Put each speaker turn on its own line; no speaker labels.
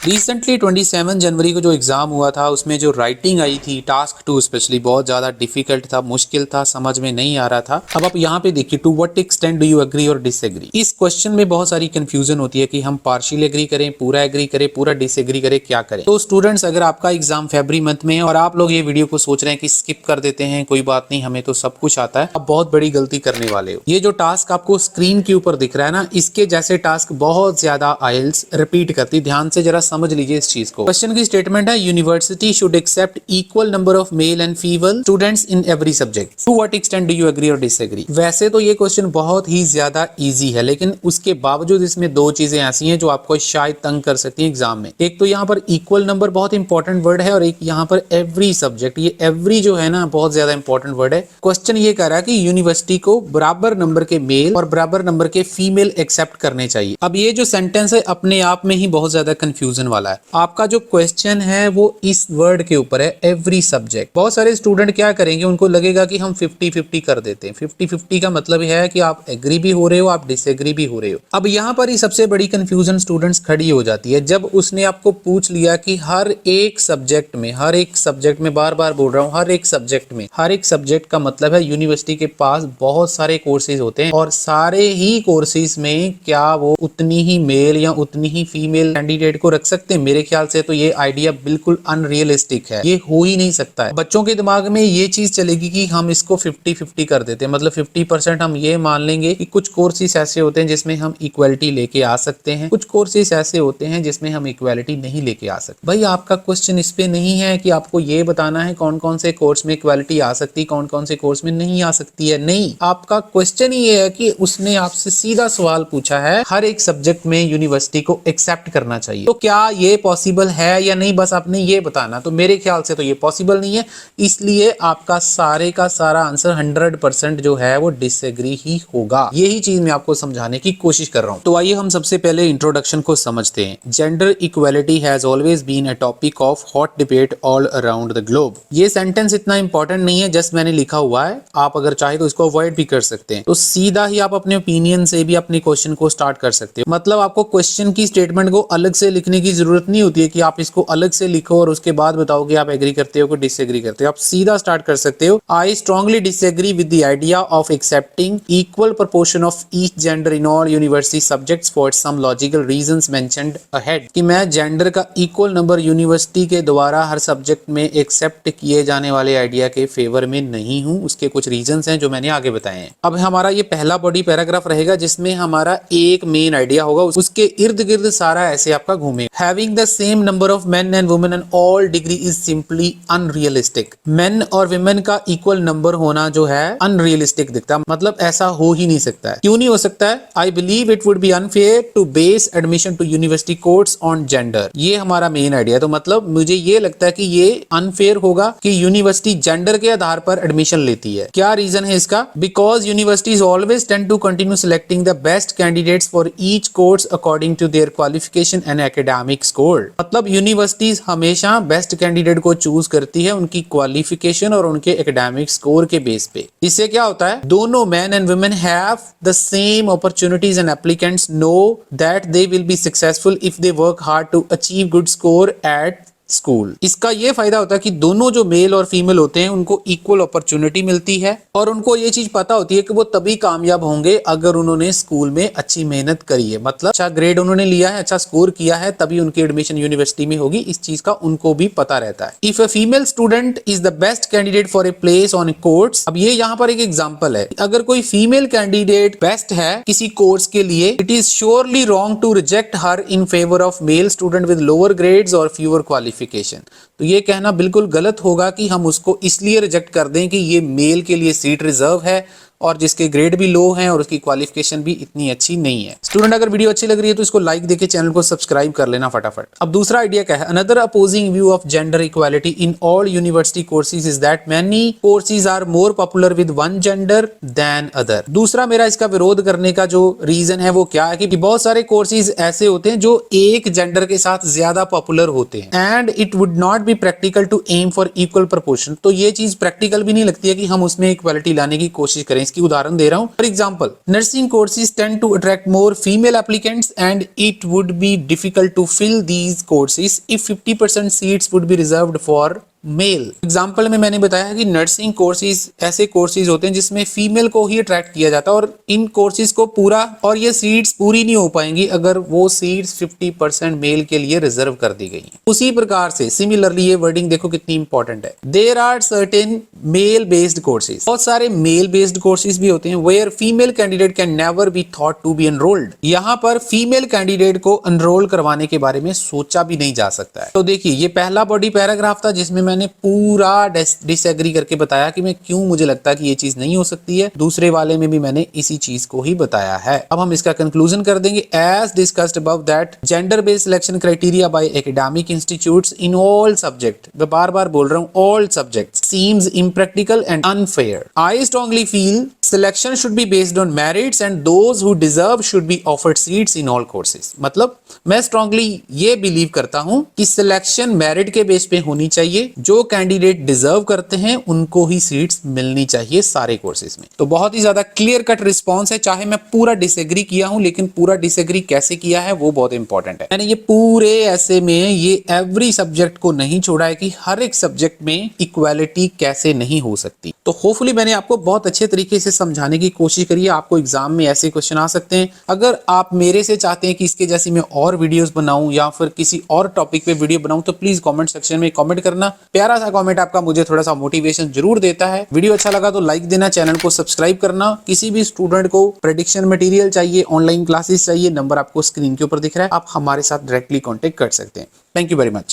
Recently 27 जनवरी को जो exam हुआ था उसमें जो राइटिंग आई थी टास्क 2 स्पेशली बहुत ज्यादा डिफिकल्ट था, मुश्किल था, समझ में नहीं आ रहा था। अब आप यहाँ पे देखिए, to what extent do you agree और डिसएग्री। इस क्वेश्चन में बहुत सारी कंफ्यूजन होती है कि हम पार्शियल एग्री करें, पूरा एग्री करें, पूरा डिसएग्री करें, क्या करें। तो स्टूडेंट्स, अगर आपका एग्जाम फरवरी मंथ में है और आप लोग ये वीडियो को सोच रहे हैं कि स्किप कर देते हैं, कोई बात नहीं, हमें तो सब कुछ आता है, आप बहुत बड़ी गलती करने वाले हो। ये जो टास्क आपको स्क्रीन के ऊपर दिख रहा है ना, इसके जैसे टास्क बहुत ज्यादा आइल्स रिपीट करती। ध्यान से जरा समझ लीजिए इस चीज को। क्वेश्चन की स्टेटमेंट है, university should accept equal number of male and female students in every subject. To what extent do you agree और डिसएग्री। वैसे तो ये क्वेश्चन बहुत ही ज्यादा इजी है, लेकिन उसके बावजूद इसमें दो चीजें ऐसी हैं जो आपको शायद तंग कर सकती हैं एग्जाम में। एक तो यहाँ पर इक्वल नंबर बहुत इंपॉर्टेंट वर्ड है, और एक यहाँ पर एवरी सब्जेक्ट। ये एवरी जो है ना, बहुत ज्यादा इंपॉर्टेंट वर्ड है। क्वेश्चन ये कह रहा है कि यूनिवर्सिटी को बराबर नंबर के मेल और बराबर नंबर के फीमेल एक्सेप्ट करने चाहिए। अब ये जो सेंटेंस है अपने आप में ही बहुत ज्यादा कंफ्यूजन वाला है। आपका जो क्वेश्चन है वो इस वर्ड के ऊपर है, एवरी सब्जेक्ट। बहुत सारे स्टूडेंट क्या करेंगे, उनको लगेगा कि हम 50-50 कर देते हैं। 50-50 का मतलब यह है कि आप एग्री भी हो रहे हो, आप डिसएग्री भी हो रहे हो। अब यहाँ पर ही सबसे बड़ी कंफ्यूजन स्टूडेंट्स खड़ी हो जाती है जब उसने आपको पूछ लिया कि हर एक सब्जेक्ट में, हर एक सब्जेक्ट में, बार बार बोल रहा हूँ, हर एक सब्जेक्ट में। हर एक सब्जेक्ट का मतलब है यूनिवर्सिटी के पास बहुत सारे कोर्सेज होते हैं, और सारे ही कोर्सेज में क्या वो उतनी ही मेल या उतनी ही फीमेल कैंडिडेट को रख सकते हैं? मेरे ख्याल से तो ये आइडिया बिल्कुल अनरियलिस्टिक है, ये हो ही नहीं सकता है। बच्चों के दिमाग में ये चीज चलेगी कि हम इसको 50-50 कर देते हैं, मतलब 50% हम ये मान लेंगे कि कुछ कोर्सेज ऐसे होते हैं जिसमें हम इक्वालिटी लेके आ सकते हैं, कुछ कोर्सेज ऐसे होते हैं जिसमें हम इक्वालिटी नहीं लेके आ सकते। भाई, आपका क्वेश्चन इस पे नहीं है कि आपको ये बताना है कौन कौन से कोर्स में इक्वालिटी आ सकती है, कौन कौन से कोर्स में नहीं आ सकती है। नहीं, आपका क्वेश्चन ही ये है कि उसने आपसे सीधा सवाल पूछा है, हर एक सब्जेक्ट में यूनिवर्सिटी को एक्सेप्ट करना चाहिए। तो क्या ये पॉसिबल है या नहीं, बस आपने ये बताना। तो मेरे ख्याल से तो ये पॉसिबल नहीं है, इसलिए आपका सारे का सारा आंसर 100% जो है वो डिसएग्री ही होगा। यही चीज मैं आपको समझाने की कोशिश कर रहा हूं। तो आइए हम सबसे पहले इंट्रोडक्शन को समझते हैं। Gender equality has always been a topic of hot debate all around the globe. ये सेंटेंस इतना इंपॉर्टेंट नहीं है, जस्ट मैंने लिखा हुआ है, आप अगर चाहे तो इसको अवॉइड भी कर सकते हैं। तो सीधा ही आप अपने ओपिनियन से भी अपने क्वेश्चन को स्टार्ट कर सकते हो। मतलब आपको क्वेश्चन की स्टेटमेंट को अलग से लिखने की जरूरत नहीं होती है कि आप इसको अलग से लिखो और उसके बाद बताओ कि आप एग्री करते हो कि डिसएग्री करते हो। आप सीधा स्टार्ट कर सकते हो, I strongly disagree with the idea of accepting equal proportion of each gender in all university subjects for some logical reasons mentioned ahead. कि मैं जेंडर का इक्वल नंबर यूनिवर्सिटी के द्वारा हर सब्जेक्ट में एक्सेप्ट किए जाने वाले आइडिया के फेवर में नहीं हूं। उसके कुछ रीजंस हैं जो मैंने आगे बताए हैं। अब हमारा ये पहला बॉडी पैराग्राफ रहेगा जिसमें हमारा एक मेन आइडिया होगा, उसके इर्द गिर्द सारा ऐसे आपका घूमेगा। Having the same number of men and women in all degree is simply unrealistic. Men और women का इक्वल नंबर होना जो है अनरियलिस्टिक दिखता है, मतलब ऐसा हो ही नहीं सकता है। क्यों नहीं हो सकता है? I believe it would be unfair to base admission to university courses on gender. ये हमारा मेन आइडिया। तो मतलब मुझे ये लगता है कि ये अनफेयर होगा कि यूनिवर्सिटी जेंडर के आधार पर एडमिशन लेती है। क्या रीजन है इसका? Because universities always tend to continue selecting the best candidates for each course according to their qualification and academic score. मतलब यूनिवर्सिटीज हमेशा बेस्ट कैंडिडेट को चूज करती है उनकी क्वालिफिकेशन और उनके एकेडमिक स्कोर के बेस पे। इससे क्या होता है, दोनों men and women have the same opportunities and applicants know that they will be successful if they work hard to achieve good score at school. इसका ये फायदा होता है कि दोनों जो मेल और फीमेल होते हैं उनको इक्वल अपॉर्चुनिटी मिलती है, और उनको ये चीज पता होती है कि वो तभी कामयाब होंगे अगर उन्होंने स्कूल में अच्छी मेहनत करी है, मतलब अच्छा ग्रेड उन्होंने लिया है, अच्छा स्कोर किया है, तभी उनकी एडमिशन यूनिवर्सिटी में होगी। इस चीज का उनको भी पता रहता है। If a female student is the best candidate for a place on A course, अब ये यहाँ पर एक एग्जाम्पल है, अगर कोई फीमेल कैंडिडेट बेस्ट है किसी कोर्स के लिए, it is surely wrong to reject her in favour of male student with lower grades और फ्यूअर क्वालिफिकेशन। तो ये कहना बिल्कुल गलत होगा कि हम उसको इसलिए रिजेक्ट कर दें कि ये मेल के लिए सीट रिजर्व है और जिसके ग्रेड भी लो हैं और उसकी क्वालिफिकेशन भी इतनी अच्छी नहीं है। स्टूडेंट, अगर वीडियो अच्छी लग रही है तो इसको लाइक देके चैनल को सब्सक्राइब कर लेना फटाफट। अब दूसरा आइडिया क्या है, another opposing view of gender equality in all university courses is that many courses are more popular with one gender than other. दूसरा मेरा इसका विरोध करने का जो रीजन है वो क्या है कि बहुत सारे कोर्सेज ऐसे होते हैं जो एक जेंडर के साथ ज्यादा पॉपुलर होते हैं, and it would not be practical to aim for equal proportion. तो ये चीज प्रैक्टिकल भी नहीं लगती है कि हम उसमें इक्वालिटी लाने की कोशिश करें। इसकी उदाहरण दे रहा हूं। For example, nursing courses tend to attract more female applicants and it would be difficult to fill these courses if 50% seats would be reserved for male. Example में मैंने बताया कि नर्सिंग कोर्सेज ऐसे कोर्सेज होते हैं जिसमें फीमेल को ही attract किया जाता है और इन कोर्सेज को पूरा और ये सीट्स पूरी नहीं हो पाएंगी अगर वो सीट्स 50% मेल के लिए रिजर्व कर दी गई हैं। उसी प्रकार से सिमिलरली ये वर्डिंग देखो कितनी इंपॉर्टेंट है। There are certain male based courses, बहुत सारे मेल बेस्ड कोर्सेज भी होते हैं where female candidate can never be thought to be enrolled. यहाँ पर फीमेल कैंडिडेट को एनरोल करवाने के बारे में सोचा भी नहीं जा सकता है। तो देखिए ये पहला बॉडी पैराग्राफ था जिसमें मैंने पूरा डिसएग्री करके बताया कि मैं क्यों मुझे लगता है कि ये चीज नहीं हो सकती है। दूसरे वाले में भी मैंने इसी चीज को ही बताया है। अब हम इसका कंक्लूजन कर देंगे। As discussed above that gender based selection criteria by academic institutes in all subject, मैं बार बार बोल रहा हूं all subjects, seems impractical and unfair. I strongly feel selection should be based on merits and those who deserve should be offered seats in all courses। मतलब मैं strongly ये believe करता हूं कि सिलेक्शन मेरिट के बेस पे होनी चाहिए, जो कैंडिडेट डिजर्व करते हैं उनको ही सीट्स मिलनी चाहिए सारे कोर्सेज में। तो बहुत ही ज्यादा क्लियर कट रिस्पॉन्स है, चाहे मैं पूरा डिसएग्री किया हूं लेकिन पूरा डिसएग्री कैसे किया है वो बहुत इंपॉर्टेंट है। मैंने ये पूरे ऐसे में ये एवरी सब्जेक्ट को नहीं छोड़ा है कि हर एक सब्जेक्ट में इक्वालिटी कैसे नहीं हो सकती। तो होपफुली मैंने आपको बहुत अच्छे तरीके से समझाने की कोशिश करी है। आपको एग्जाम में ऐसे क्वेश्चन आ सकते हैं। अगर आप मेरे से चाहते हैं कि इसके जैसी मैं और वीडियोस बनाऊं या फिर किसी और टॉपिक पे वीडियो बनाऊं तो प्लीज कमेंट सेक्शन में कमेंट करना। प्यारा सा कमेंट आपका मुझे थोड़ा सा मोटिवेशन जरूर देता है। वीडियो अच्छा लगा तो लाइक देना, चैनल को सब्सक्राइब करना। किसी भी स्टूडेंट को प्रेडिक्शन मटेरियल चाहिए, ऑनलाइन क्लासेस चाहिए, नंबर आपको स्क्रीन के ऊपर दिख रहा है, आप हमारे साथ डायरेक्टली कॉन्टेक्ट कर सकते हैं। Thank you very much.